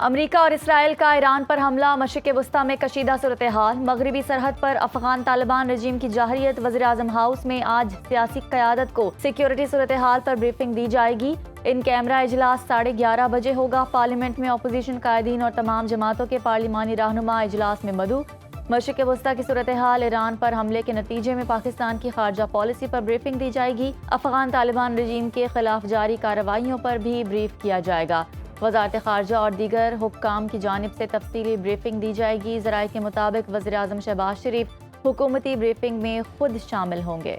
امریکہ اور اسرائیل کا ایران پر حملہ، مشرق وسطی میں کشیدہ صورتحال، مغربی سرحد پر افغان طالبان رجیم کی جارحیت۔ وزیراعظم ہاؤس میں آج سیاسی قیادت کو سیکیورٹی صورتحال پر بریفنگ دی جائے گی۔ ان کیمرہ اجلاس 11:30 بجے ہوگا۔ پارلیمنٹ میں اپوزیشن قائدین اور تمام جماعتوں کے پارلیمانی رہنما اجلاس میں مدعو۔ مشرق وسطی کی صورتحال، ایران پر حملے کے نتیجے میں پاکستان کی خارجہ پالیسی پر بریفنگ دی جائے گی۔ افغان طالبان رجیم کے خلاف جاری کارروائیوں پر بھی بریف کیا جائے گا۔ وزارت خارجہ اور دیگر حکام کی جانب سے تفصیلی بریفنگ دی جائے گی۔ ذرائع کے مطابق وزیراعظم شہباز شریف حکومتی بریفنگ میں خود شامل ہوں گے۔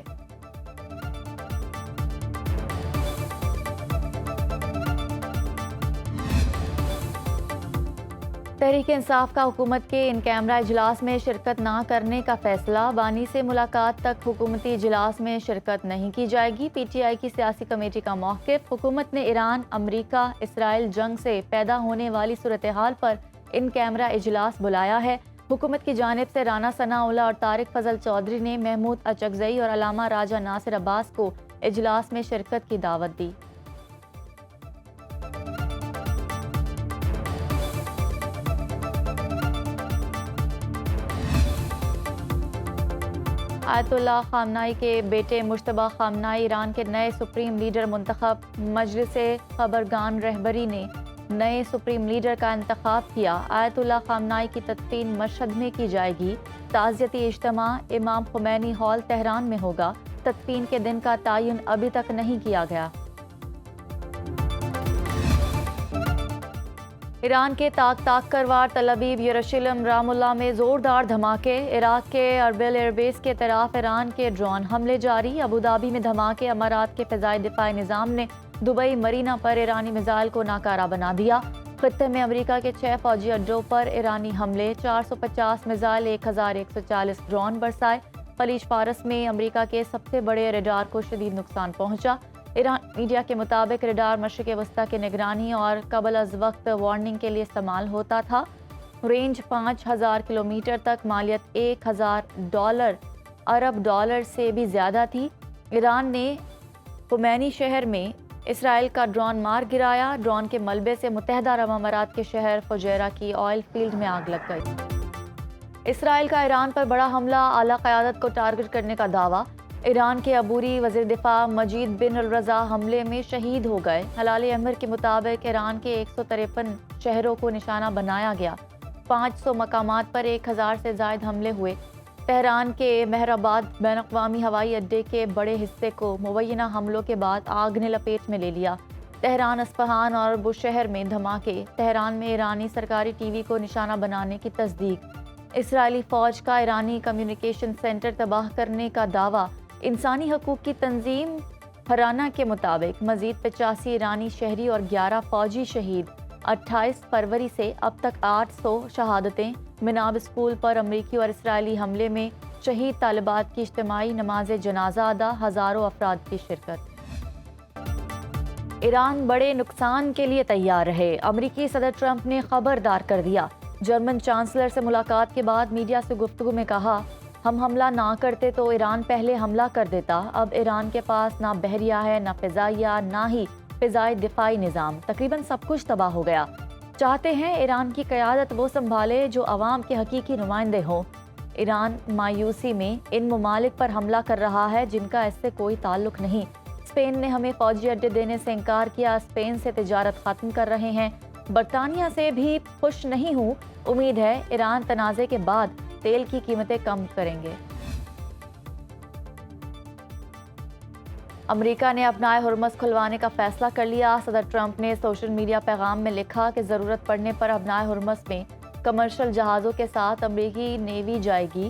تحریک انصاف کا حکومت کے ان کیمرہ اجلاس میں شرکت نہ کرنے کا فیصلہ۔ بانی سے ملاقات تک حکومتی اجلاس میں شرکت نہیں کی جائے گی۔ پی ٹی آئی کی سیاسی کمیٹی کا موقف، حکومت نے ایران، امریکہ، اسرائیل جنگ سے پیدا ہونے والی صورتحال پر ان کیمرہ اجلاس بلایا ہے۔ حکومت کی جانب سے رانا ثناءاللہ اور طارق فضل چودھری نے محمود اچکزئی اور علامہ راجہ ناصر عباس کو اجلاس میں شرکت کی دعوت دی۔ آیت اللہ خامنائی کے بیٹے مجتبیٰ خامنائی ایران کے نئے سپریم لیڈر منتخب۔ مجلس خبرگان رہبری نے نئے سپریم لیڈر کا انتخاب کیا۔ آیت اللہ خامنائی کی تدفین مشہد میں کی جائے گی۔ تعزیتی اجتماع امام خمینی ہال تہران میں ہوگا۔ تدفین کے دن کا تعین ابھی تک نہیں کیا گیا۔ ایران کے طاقتور وار تل ابیب، یروشلم، رام اللہ میں زوردار دھماکے۔ عراق کے اربل ایئر بیس کے طرف ایران کے ڈرون حملے جاری۔ ابوظہبی میں دھماکے۔ امارات کے فضائی دفاعی نظام نے دبئی مرینا پر ایرانی میزائل کو ناکارہ بنا دیا۔ خطے میں امریکہ کے 6 فوجی اڈوں پر ایرانی حملے، 450 میزائل، 1140 ڈرون برسائے۔ خلیج فارس میں امریکہ کے سب سے بڑے ریڈار کو شدید نقصان پہنچا۔ ایران میڈیا کے مطابق ریڈار مشرق وسطی کے نگرانی اور قبل از وقت وارننگ کے لیے استعمال ہوتا تھا۔ رینج 5000 کلومیٹر تک، مالیت $1000 ارب ڈالر سے بھی زیادہ تھی۔ ایران نے خمینی شہر میں اسرائیل کا ڈرون مار گرایا۔ ڈرون کے ملبے سے متحدہ عرب امارات کے شہر فجیرہ کی آئل فیلڈ میں آگ لگ گئی۔ اسرائیل کا ایران پر بڑا حملہ، اعلیٰ قیادت کو ٹارگٹ کرنے کا دعویٰ۔ ایران کے عبوری وزیر دفاع مجید بن الرضا حملے میں شہید ہو گئے۔ ہلال احمر کے مطابق ایران کے 153 شہروں کو نشانہ بنایا گیا۔ 500 مقامات پر 1000 سے زائد حملے ہوئے۔ تہران کے مہر آباد بین الاقوامی ہوائی اڈے کے بڑے حصے کو مبینہ حملوں کے بعد آگ نے لپیٹ میں لے لیا۔ تہران، اصفہان اور بوشہر میں دھماکے۔ تہران میں ایرانی سرکاری ٹی وی کو نشانہ بنانے کی تصدیق۔ اسرائیلی فوج کا ایرانی کمیونیکیشن سینٹر تباہ کرنے کا دعویٰ۔ انسانی حقوق کی تنظیم ہرانا کے مطابق مزید 85 ایرانی شہری اور 11 فوجی شہید۔ 28 فروری سے اب تک 800 شہادتیں۔ مناب اسکول پر امریکی اور اسرائیلی حملے میں شہید طالبات کی اجتماعی نماز جنازہ ادا، ہزاروں افراد کی شرکت۔ ایران بڑے نقصان کے لیے تیار رہے، امریکی صدر ٹرمپ نے خبردار کر دیا۔ جرمن چانسلر سے ملاقات کے بعد میڈیا سے گفتگو میں کہا، ہم حملہ نہ کرتے تو ایران پہلے حملہ کر دیتا۔ اب ایران کے پاس نہ بحریہ ہے، نہ فضائیہ، نہ ہی فضائی دفاعی نظام، تقریباً سب کچھ تباہ ہو گیا۔ چاہتے ہیں ایران کی قیادت وہ سنبھالے جو عوام کے حقیقی نمائندے ہوں۔ ایران مایوسی میں ان ممالک پر حملہ کر رہا ہے جن کا اس سے کوئی تعلق نہیں۔ اسپین نے ہمیں فوجی اڈے دینے سے انکار کیا، اسپین سے تجارت ختم کر رہے ہیں۔ برطانیہ سے بھی خوش نہیں ہوں، امید ہے ایران تنازع کے بعد تیل کی قیمتیں کم کریں گے۔ امریکہ نے اپنائے ہرمز کھلوانے کا فیصلہ کر لیا۔ صدر ٹرمپ نے سوشل میڈیا پیغام میں لکھا کہ ضرورت پڑنے پر اپنائے ہرمز میں کمرشل جہازوں کے ساتھ امریکی نیوی جائے گی۔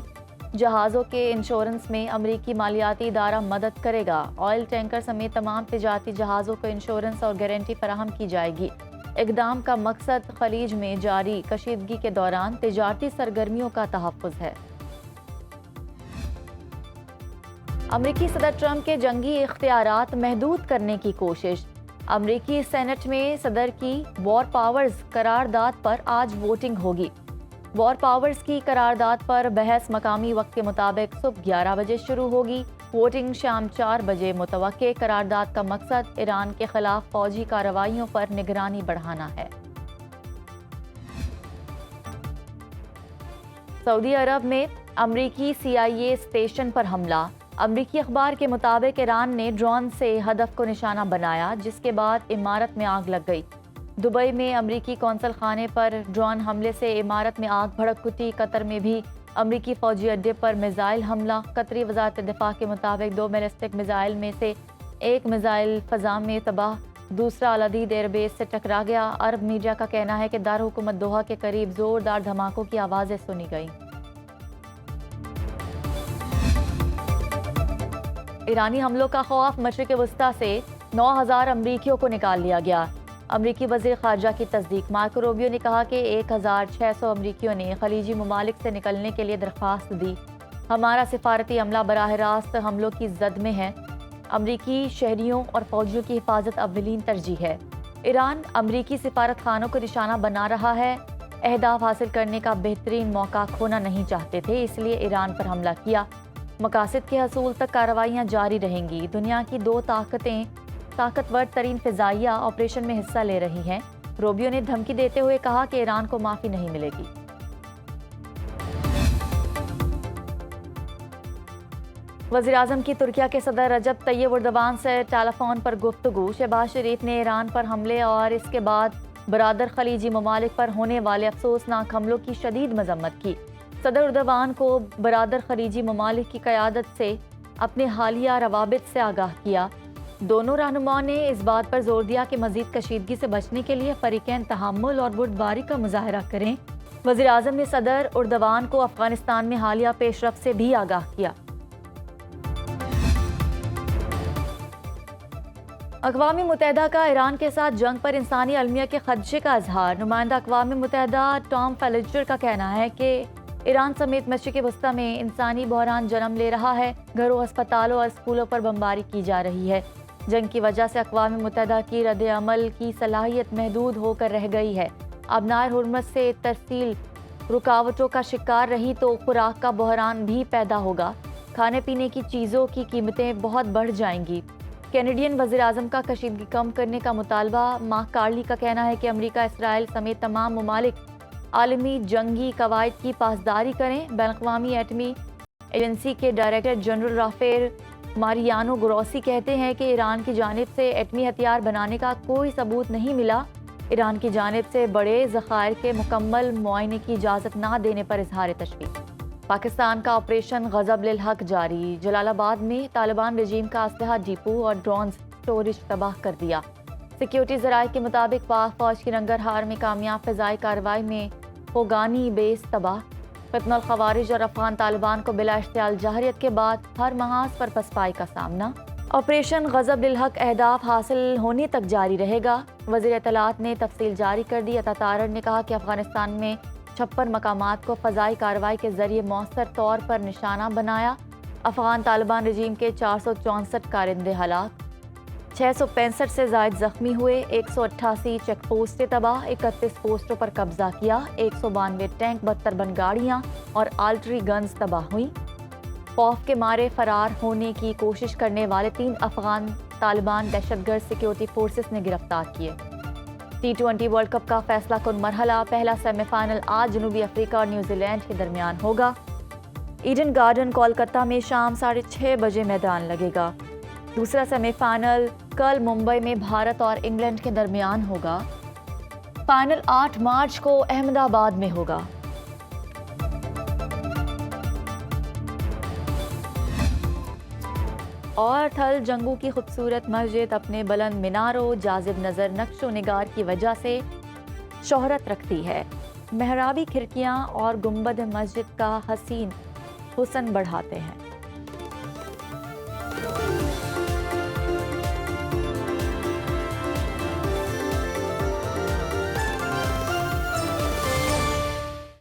جہازوں کے انشورنس میں امریکی مالیاتی ادارہ مدد کرے گا۔ آئل ٹینکر سمیت تمام تجارتی جہازوں کو انشورنس اور گارنٹی فراہم کی جائے گی۔ اقدام کا مقصد خلیج میں جاری کشیدگی کے دوران تجارتی سرگرمیوں کا تحفظ ہے۔ امریکی صدر ٹرمپ کے جنگی اختیارات محدود کرنے کی کوشش۔ امریکی سینٹ میں صدر کی وار پاورز قرارداد پر آج ووٹنگ ہوگی۔ وار پاورز کی قرارداد پر بحث مقامی وقت کے مطابق صبح 11 بجے شروع ہوگی۔ ووٹنگ شام 4 بجے متوقع۔ قرارداد کا مقصد ایران کے خلاف فوجی کارروائیوں پر نگرانی بڑھانا ہے۔ سعودی عرب میں امریکی CIA اسٹیشن پر حملہ۔ امریکی اخبار کے مطابق ایران نے ڈرون سے ہدف کو نشانہ بنایا، جس کے بعد عمارت میں آگ لگ گئی۔ دبئی میں امریکی قونصل خانے پر ڈرون حملے سے عمارت میں آگ بھڑک اٹھی۔ قطر میں بھی امریکی فوجی اڈے پر میزائل حملہ۔ قطری وزارت دفاع کے مطابق 2 بیلسٹک میزائل میں سے ایک میزائل فضا میں تباہ، دوسرا العدید ایئر بیس سے ٹکرا گیا۔ عرب میڈیا کا کہنا ہے کہ دارالحکومت دوحہ کے قریب زوردار دھماکوں کی آوازیں سنی گئیں۔ ایرانی حملوں کا خوف، مشرق وسطی سے 9000 امریکیوں کو نکال لیا گیا۔ امریکی وزیر خارجہ کی تصدیق۔ مارکو روبیو نے کہا کہ 1600 امریکیوں نے خلیجی ممالک سے نکلنے کے لیے درخواست دی۔ ہمارا سفارتی عملہ براہ راست حملوں کی زد میں ہے۔ امریکی شہریوں اور فوجیوں کی حفاظت اولین ترجیح ہے۔ ایران امریکی سفارت خانوں کو نشانہ بنا رہا ہے۔ اہداف حاصل کرنے کا بہترین موقع کھونا نہیں چاہتے تھے، اس لیے ایران پر حملہ کیا۔ مقاصد کے حصول تک کارروائیاں جاری رہیں گی۔ دنیا کی 2 طاقتور ترین فضائیہ آپریشن میں حصہ لے رہی ہیں۔ روبیو نے دھمکی دیتے ہوئے کہا کہ ایران کو معافی نہیں ملے گی۔ وزیراعظم کی ترکیہ کے صدر رجب طیب ایردوان سے ٹیلی فون پر گفتگو۔ شہباز شریف نے ایران پر حملے اور اس کے بعد برادر خلیجی ممالک پر ہونے والے افسوسناک حملوں کی شدید مذمت کی۔ صدر ایردوان کو برادر خلیجی ممالک کی قیادت سے اپنے حالیہ روابط سے آگاہ کیا۔ دونوں رہنماؤں نے اس بات پر زور دیا کہ مزید کشیدگی سے بچنے کے لیے فریقین تحمل اور بردباری کا مظاہرہ کریں۔ وزیراعظم نے صدر ایردوان کو افغانستان میں حالیہ پیش رفت سے بھی آگاہ کیا۔ اقوام متحدہ کا ایران کے ساتھ جنگ پر انسانی المیہ کے خدشے کا اظہار۔ نمائندہ اقوام متحدہ ٹام فیلچر کا کہنا ہے کہ ایران سمیت مشرق وسطی میں انسانی بحران جنم لے رہا ہے۔ گھروں، ہسپتالوں اور اسکولوں پر بمباری کی جا رہی ہے۔ جنگ کی وجہ سے اقوام متحدہ کی رد عمل کی صلاحیت محدود ہو کر رہ گئی ہے۔ اب نائر ہرمز سے ترسیل رکاوٹوں کا شکار رہی تو خوراک کا بحران بھی پیدا ہوگا۔ کھانے پینے کی چیزوں کی قیمتیں بہت بڑھ جائیں گی۔ کینیڈین وزیر اعظم کا کشیدگی کم کرنے کا مطالبہ۔ مارک کارنی کا کہنا ہے کہ امریکہ، اسرائیل سمیت تمام ممالک عالمی جنگی قواعد کی پاسداری کریں۔ بین الاقوامی ایٹمی ایجنسی کے director general Rafael Mariano Grossi کہتے ہیں کہ ایران کی جانب سے ایٹمی ہتھیار بنانے کا کوئی ثبوت نہیں ملا۔ ایران کی جانب سے بڑے ذخائر کے مکمل معائنے کی اجازت نہ دینے پر اظہار تشویش۔ پاکستان کا آپریشن غضب للحق جاری۔ جلال آباد میں طالبان رجیم کا اسلحہ ڈیپو اور ڈرونز اسٹوریج تباہ کر دیا۔ سیکیورٹی ذرائع کے مطابق پاک فوج کی ننگرہار میں کامیاب فضائی کارروائی میں ہوگانی بیس تباہ۔ فتنہ الخوارج اور افغان طالبان کو بلا اشتعال جہریت کے بعد ہر محاذ پر پسپائی کا سامنا۔ آپریشن غضب للحق اہداف حاصل ہونے تک جاری رہے گا۔ وزیر اطلاعات نے تفصیل جاری کر دی۔ عطا طاہر نے کہا کہ افغانستان میں 56 مقامات کو فضائی کارروائی کے ذریعے مؤثر طور پر نشانہ بنایا۔ افغان طالبان رجیم کے 464 کارندے ہلاک، 665 سے زائد زخمی ہوئے، 188 چیک پوسٹیں تباہ، 31 پوسٹوں پر قبضہ کیا، 192 ٹینک، 72 بن گاڑیاں اور آرٹلری گنز تباہ ہوئیں۔ خوف کے مارے فرار ہونے کی کوشش کرنے والے 3 افغان طالبان دہشت گرد سیکیورٹی فورسز نے گرفتار کیے۔ T20 ورلڈ کپ کا فیصلہ کن مرحلہ، پہلا سیمی فائنل آج جنوبی افریقہ اور نیوزی لینڈ کے درمیان ہوگا۔ ایڈن گارڈن کولکتہ میں شام 6:30 بجے میدان لگے گا۔ دوسرا سیمی فائنل کل ممبئی میں بھارت اور انگلینڈ کے درمیان ہوگا۔ فائنل 8 مارچ کو احمد آباد میں ہوگا۔ اور تھل جنگو کی خوبصورت مسجد اپنے بلند میناروں، جاذب نظر نقش و نگار کی وجہ سے شہرت رکھتی ہے۔ محرابی کھڑکیاں اور گنبد مسجد کا حسین حسن بڑھاتے ہیں۔